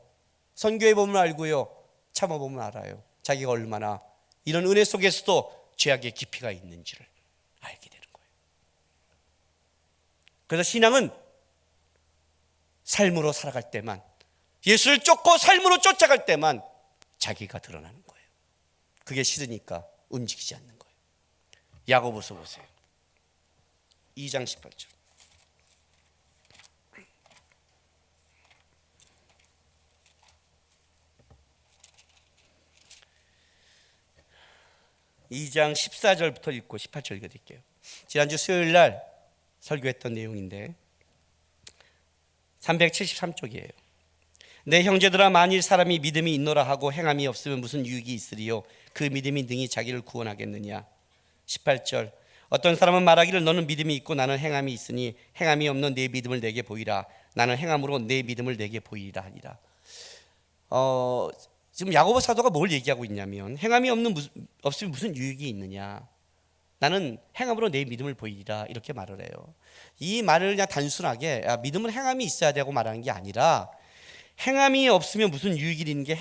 선교해 보면 알고요. 참아보면 알아요. 자기가 얼마나 이런 은혜 속에서도 죄악의 깊이가 있는지를 알게 되는 거예요. 그래서 신앙은 삶으로 살아갈 때만, 예수를 쫓고 삶으로 쫓아갈 때만 자기가 드러나는 거예요. 그게 싫으니까 움직이지 않는 거예요. 야고보서 보세요. 2장 18절. (2장) 14절부터 읽고 18절 읽어드릴게요. 지난주 수요일 날 설교했던 내용인데 373쪽이에요. 내 형제들아, 만일 사람이 믿음이 있노라 하고 행함이 없으면 무슨 유익이 있으리요? 그 믿음이 능히 자기를 구원하겠느냐? 18절. 어떤 사람은 말하기를 너는 믿음이 있고 나는 행함이 있으니 행함이 없는 내 믿음을 내게 보이라. 나는 행함으로 내 믿음을 내게 보이리라 하니라. 지금 야고보 사도가 뭘 얘기하고 있냐면, 행함이 없으면 무슨 유익이 있느냐? 나는 행함으로 내 믿음을 보이리라, 이렇게 말을 해요. 이 말을 그냥 단순하게 믿음은 행함이 있어야 되고 말하는 게 아니라, 행함이 없으면 무슨 유익이 있는 게,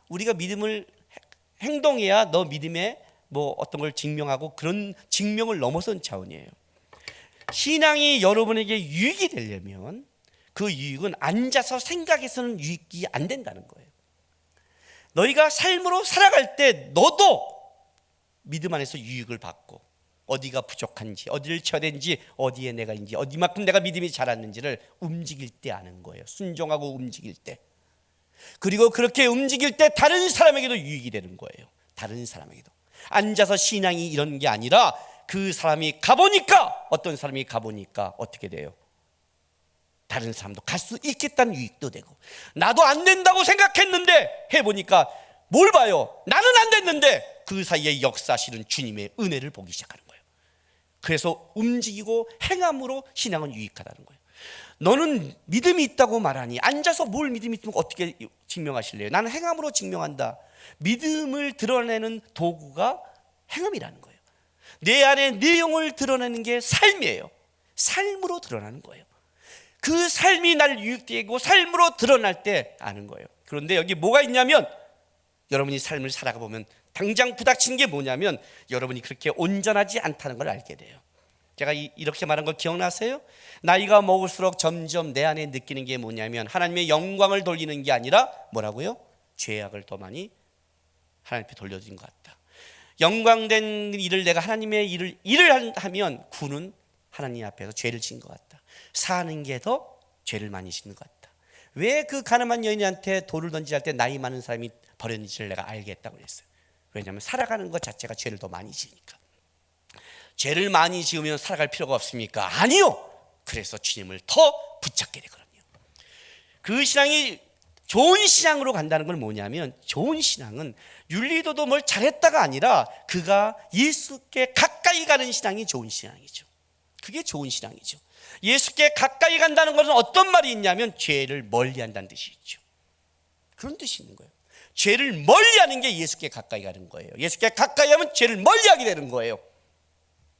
우리가 믿음을 행동해야 너 믿음에 뭐 어떤 걸 증명하고, 그런 증명을 넘어선 차원이에요. 신앙이 여러분에게 유익이 되려면 그 유익은 앉아서 생각해서는 유익이 안 된다는 거예요. 너희가 삶으로 살아갈 때 너도 믿음 안에서 유익을 받고, 어디가 부족한지, 어디를 쳐야 되는지, 어디에 내가 있는지, 어디만큼 내가 믿음이 자랐는지를 움직일 때 아는 거예요. 순종하고 움직일 때. 그리고 그렇게 움직일 때 다른 사람에게도 유익이 되는 거예요. 다른 사람에게도. 앉아서 신앙이 이런 게 아니라 그 사람이 가보니까, 어떤 사람이 가보니까 어떻게 돼요? 다른 사람도 갈 수 있겠다는 유익도 되고, 나도 안 된다고 생각했는데 해보니까 뭘 봐요? 나는 안 됐는데 그 사이에 역사실은 주님의 은혜를 보기 시작하는 거예요. 그래서 움직이고 행함으로 신앙은 유익하다는 거예요. 너는 믿음이 있다고 말하니 앉아서 뭘 믿음이 있다고 어떻게 증명하실래요? 나는 행함으로 증명한다. 믿음을 드러내는 도구가 행함이라는 거예요. 내 안에 내용을 드러내는 게 삶이에요. 삶으로 드러나는 거예요. 그 삶이 날 유익되고 삶으로 드러날 때 아는 거예요. 그런데 여기 뭐가 있냐면, 여러분이 삶을 살아가 보면 당장 부닥치는 게 뭐냐면, 여러분이 그렇게 온전하지 않다는 걸 알게 돼요. 제가 이렇게 말한 거 기억나세요? 나이가 먹을수록 점점 내 안에 느끼는 게 뭐냐면, 하나님의 영광을 돌리는 게 아니라 뭐라고요? 죄악을 더 많이 하나님 앞에 돌려진 것 같다. 영광된 일을, 내가 하나님의 일을 하면 구는 하나님 앞에서 죄를 지은 것 같다. 사는 게 더 죄를 많이 짓는 것 같다. 왜 그 가늠한 여인한테 돌을 던지할 때 나이 많은 사람이 버렸는지를 내가 알겠다고 그랬어요. 왜냐하면 살아가는 것 자체가 죄를 더 많이 지으니까. 죄를 많이 지으면 살아갈 필요가 없습니까? 아니요. 그래서 주님을 더 붙잡게 되거든요. 그 신앙이 좋은 신앙으로 간다는 건 뭐냐면, 좋은 신앙은 윤리도도 뭘 잘했다가 아니라 그가 예수께 가까이 가는 신앙이 좋은 신앙이죠. 그게 좋은 신앙이죠. 예수께 가까이 간다는 것은 어떤 말이 있냐면, 죄를 멀리한다는 뜻이 있죠. 그런 뜻이 있는 거예요. 죄를 멀리하는 게 예수께 가까이 가는 거예요. 예수께 가까이 하면 죄를 멀리하게 되는 거예요.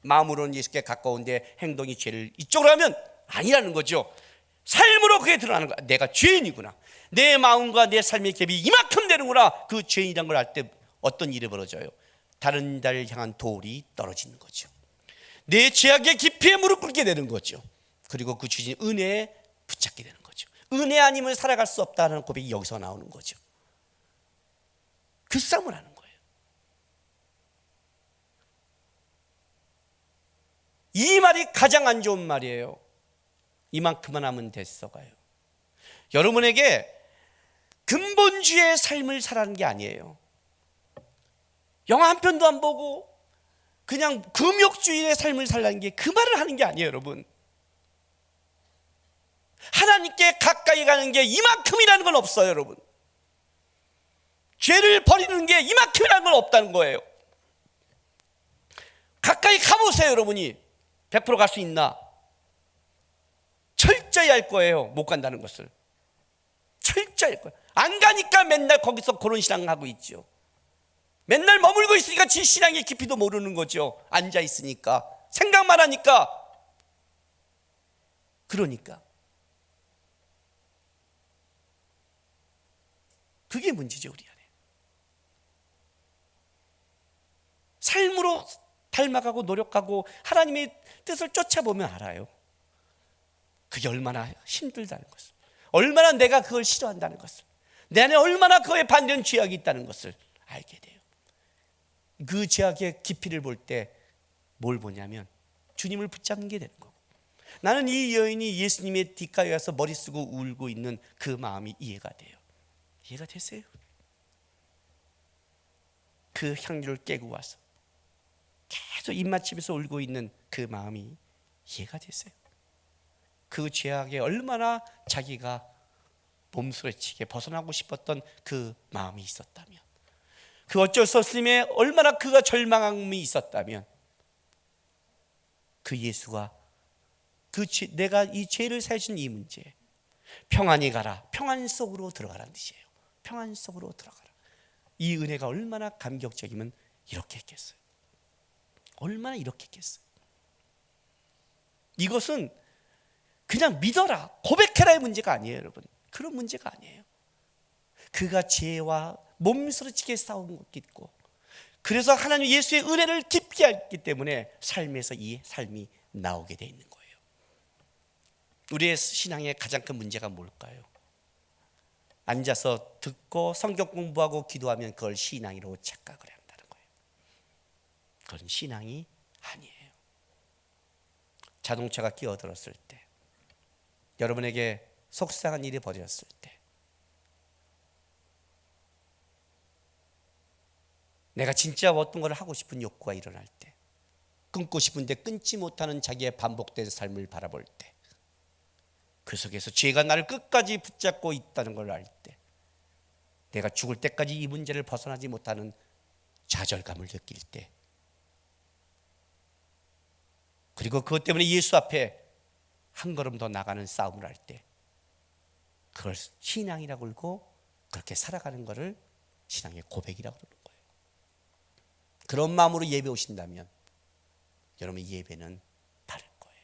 마음으로는 예수께 가까운데 행동이 죄를 이쪽으로 하면 아니라는 거죠. 삶으로 그게 드러나는 거야. 내가 죄인이구나. 내 마음과 내 삶의 갭이 이만큼 되는구나. 그 죄인이라는 걸 알 때 어떤 일이 벌어져요? 다른 데를 향한 돌이 떨어지는 거죠. 내 죄악의 깊이에 무릎 꿇게 되는 거죠. 그리고 그 주신 은혜에 붙잡게 되는 거죠. 은혜 아니면 살아갈 수 없다는 고백이 여기서 나오는 거죠. 그 싸움을 하는 거예요. 이 말이 가장 안 좋은 말이에요. 이만큼만 하면 됐어가요. 여러분에게 근본주의의 삶을 살아가는 게 아니에요. 영화 한 편도 안 보고 그냥 금욕주의의 삶을 살라는 게, 그 말을 하는 게 아니에요. 여러분, 하나님께 가까이 가는 게 이만큼이라는 건 없어요. 여러분, 죄를 버리는 게 이만큼이라는 건 없다는 거예요. 가까이 가보세요. 여러분이 100% 갈 수 있나? 철저히 알 거예요. 못 간다는 것을 철저히 알 거예요. 안 가니까 맨날 거기서 그런 신앙하고 있죠. 맨날 머물고 있으니까 지 신앙의 깊이도 모르는 거죠. 앉아 있으니까, 생각만 하니까. 그러니까 그게 문제죠, 우리 안에. 삶으로 닮아가고 노력하고 하나님의 뜻을 쫓아보면 알아요. 그게 얼마나 힘들다는 것을, 얼마나 내가 그걸 싫어한다는 것을, 내 안에 얼마나 그에 반대는 죄악이 있다는 것을 알게 돼요. 그 죄악의 깊이를 볼 때 뭘 보냐면 주님을 붙잡는 게 되는 거고, 나는 이 여인이 예수님의 뒷가에 와서 머리 쓰고 울고 있는 그 마음이 이해가 돼요. 이해가 됐어요? 그 향유를 깨고 와서 계속 입맞춤에서 울고 있는 그 마음이 이해가 됐어요. 그 죄악에 얼마나 자기가 몸부림치게 벗어나고 싶었던 그 마음이 있었다면, 그 어쩔 수 없음에 얼마나 그가 절망함이 있었다면, 그 예수가 내가 이 죄를 사해준 이 문제, 평안히 가라, 평안 속으로 들어가라는 뜻이에요. 평안 속으로 들어가라. 이 은혜가 얼마나 감격적이면 이렇게 했겠어요. 얼마나 이렇게 했겠어요. 이것은 그냥 믿어라, 고백해라의 문제가 아니에요, 여러분. 그런 문제가 아니에요. 그가 죄와 몸서리치게 싸운 것도 있고, 그래서 하나님 예수의 은혜를 깊게 알기 때문에 삶에서 이 삶이 나오게 돼 있는 거예요. 우리의 신앙의 가장 큰 문제가 뭘까요? 앉아서 듣고 성경 공부하고 기도하면 그걸 신앙이라고 착각을 한다는 거예요. 그건 신앙이 아니에요. 자동차가 끼어들었을 때, 여러분에게 속상한 일이 벌어졌을 때, 내가 진짜 어떤 걸 하고 싶은 욕구가 일어날 때, 끊고 싶은데 끊지 못하는 자기의 반복된 삶을 바라볼 때, 그 속에서 죄가 나를 끝까지 붙잡고 있다는 걸 알 때, 내가 죽을 때까지 이 문제를 벗어나지 못하는 좌절감을 느낄 때, 그리고 그것 때문에 예수 앞에 한 걸음 더 나가는 싸움을 할 때, 그걸 신앙이라고 그러고 그렇게 살아가는 것을 신앙의 고백이라고 그러는 거예요. 그런 마음으로 예배 오신다면 여러분의 예배는 다를 거예요.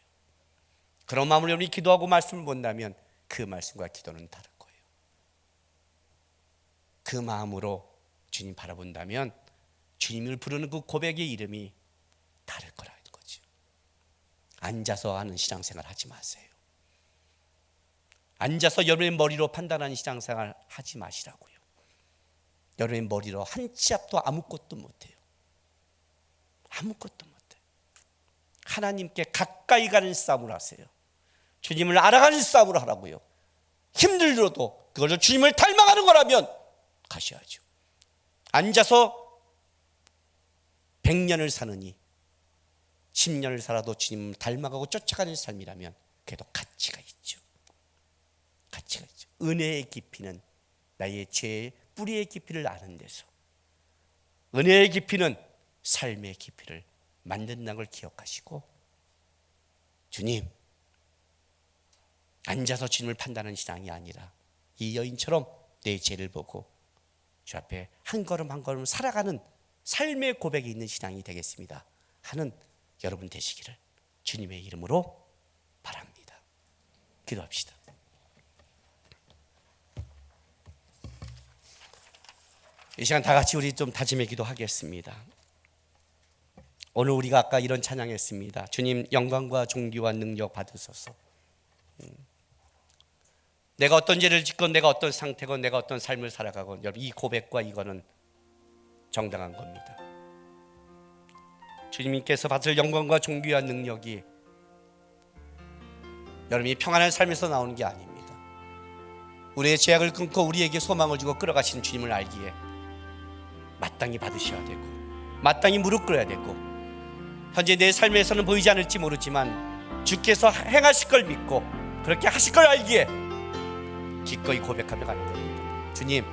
그런 마음으로 여러분이 기도하고 말씀을 본다면 그 말씀과 기도는 다를 거예요. 그 마음으로 주님 바라본다면 주님을 부르는 그 고백의 이름이 다를 거라는 거죠. 앉아서 하는 신앙생활 하지 마세요. 앉아서 여러분의 머리로 판단하는 신앙생활 하지 마시라고요. 여러분의 머리로 한 치 앞도 아무것도 못해요. 아무것도 못해요. 하나님께 가까이 가는 싸움을 하세요. 주님을 알아가는 싸움을 하라고요. 힘들더라도 그것을 주님을 닮아가는 거라면 가셔야죠. 앉아서 100년을 사느니 10년을 살아도 주님을 닮아가고 쫓아가는 삶이라면 그래도 가치가 있죠. 가치가 있죠. 은혜의 깊이는 나의 죄의 뿌리의 깊이를 아는 데서, 은혜의 깊이는 삶의 깊이를 만든다는 걸 기억하시고, 주님, 앉아서 주님을 판단하는 신앙이 아니라 이 여인처럼 내 죄를 보고 주 앞에 한 걸음 한 걸음 살아가는 삶의 고백이 있는 신앙이 되겠습니다 하는 여러분 되시기를 주님의 이름으로 바랍니다. 기도합시다. 이 시간 다 같이 우리 좀 다짐의 기도하겠습니다. 오늘 우리가 아까 이런 찬양했습니다. 주님 영광과 존귀와 능력 받으소서. 내가 어떤 죄를 짓건 내가 어떤 상태건 내가 어떤 삶을 살아가건 여러분 이 고백과 이거는 정당한 겁니다. 주님께서 받을 영광과 존귀와 능력이 여러분이 평안한 삶에서 나오는 게 아닙니다. 우리의 죄악을 끊고 우리에게 소망을 주고 끌어가시는 주님을 알기에 마땅히 받으셔야 되고 마땅히 무릎 꿇어야 되고, 현재 내 삶에서는 보이지 않을지 모르지만 주께서 행하실 걸 믿고 그렇게 하실 걸 알기에 기꺼이 고백하며 가는 겁니다. 주님,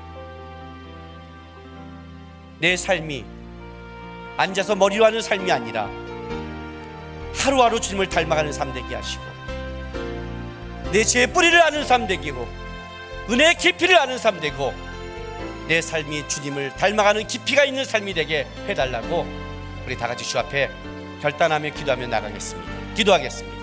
내 삶이 앉아서 머리로 하는 삶이 아니라 하루하루 주님을 닮아가는 삶 되게 하시고, 내 죄의 뿌리를 아는 삶 되기고 은혜의 깊이를 아는 삶 되고, 내 삶이 주님을 닮아가는 깊이가 있는 삶이 되게 해달라고 우리 다 같이 주 앞에 결단하며 기도하며 나가겠습니다. 기도하겠습니다.